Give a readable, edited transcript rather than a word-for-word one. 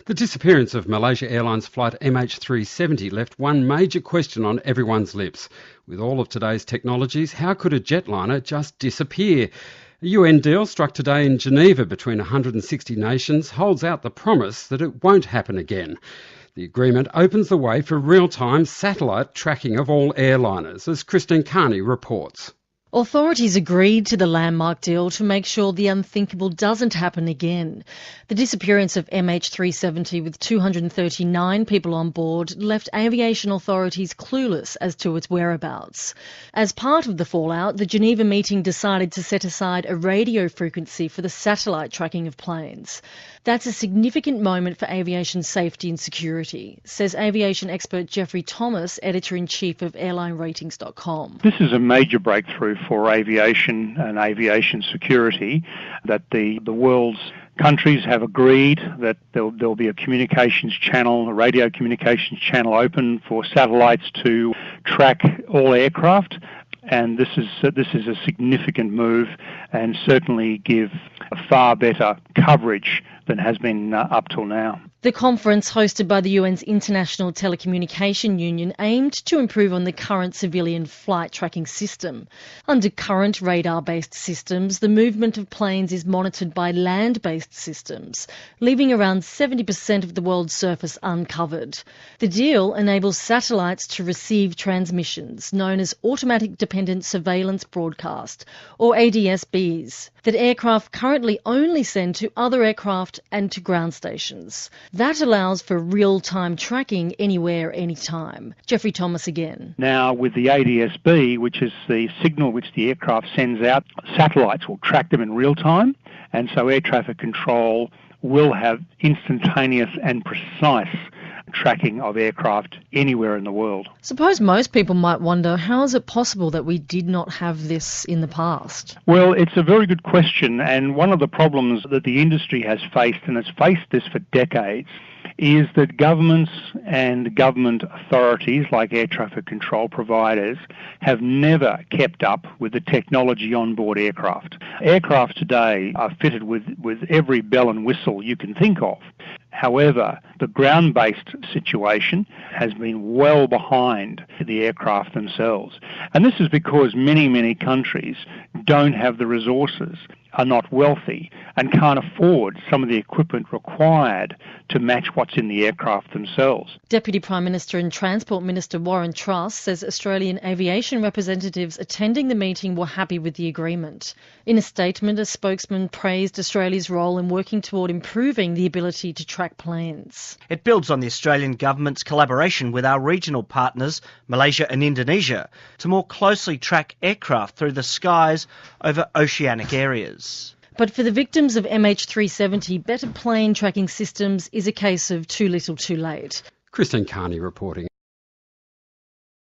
The disappearance of Malaysia Airlines flight MH370 left one major question on everyone's lips. With all of today's technologies, how could a jetliner just disappear? A UN deal struck today in Geneva between 160 nations holds out the promise that it won't happen again. The agreement opens the way for real-time satellite tracking of all airliners, as Christine Carney reports. Authorities agreed to the landmark deal to make sure the unthinkable doesn't happen again. The disappearance of MH370 with 239 people on board left aviation authorities clueless as to its whereabouts. As part of the fallout, the Geneva meeting decided to set aside a radio frequency for the satellite tracking of planes. That's a significant moment for aviation safety and security, says aviation expert Geoffrey Thomas, editor-in-chief of airlineratings.com. This is a major breakthrough for aviation and aviation security, that the world's countries have agreed that there'll be a communications channel, a radio communications channel open for satellites to track all aircraft. And this is a significant move and certainly give a far better coverage than has been up till now. The conference, hosted by the UN's International Telecommunication Union, aimed to improve on the current civilian flight tracking system. Under current radar-based systems, the movement of planes is monitored by land-based systems, leaving around 70% of the world's surface uncovered. The deal enables satellites to receive transmissions, known as Automatic Dependent Surveillance Broadcast, or ADSBs, that aircraft currently only send to other aircraft and to ground stations. That allows for real-time tracking anywhere, anytime. Geoffrey Thomas again. Now, with the ADSB, which is the signal which the aircraft sends out, satellites will track them in real time, and so air traffic control will have instantaneous and precise tracking of aircraft anywhere in the world. Suppose most people might wonder, how is it possible that we did not have this in the past? Well, it's a very good question, and one of the problems that the industry has faced, and has faced this for decades, is that governments and government authorities like air traffic control providers have never kept up with the technology on board aircraft. Aircraft today are fitted with every bell and whistle you can think of. However, the ground-based situation has been well behind the aircraft themselves. And this is because many countries don't have the resources, are not wealthy, and can't afford some of the equipment required to match what's in the aircraft themselves. Deputy Prime Minister and Transport Minister Warren Truss says Australian aviation representatives attending the meeting were happy with the agreement. In a statement, a spokesman praised Australia's role in working toward improving the ability to track planes. It builds on the Australian government's collaboration with our regional partners, Malaysia and Indonesia, to more closely track aircraft through the skies over oceanic areas. But for the victims of MH370, better plane tracking systems is a case of too little too late. Christine Carney reporting.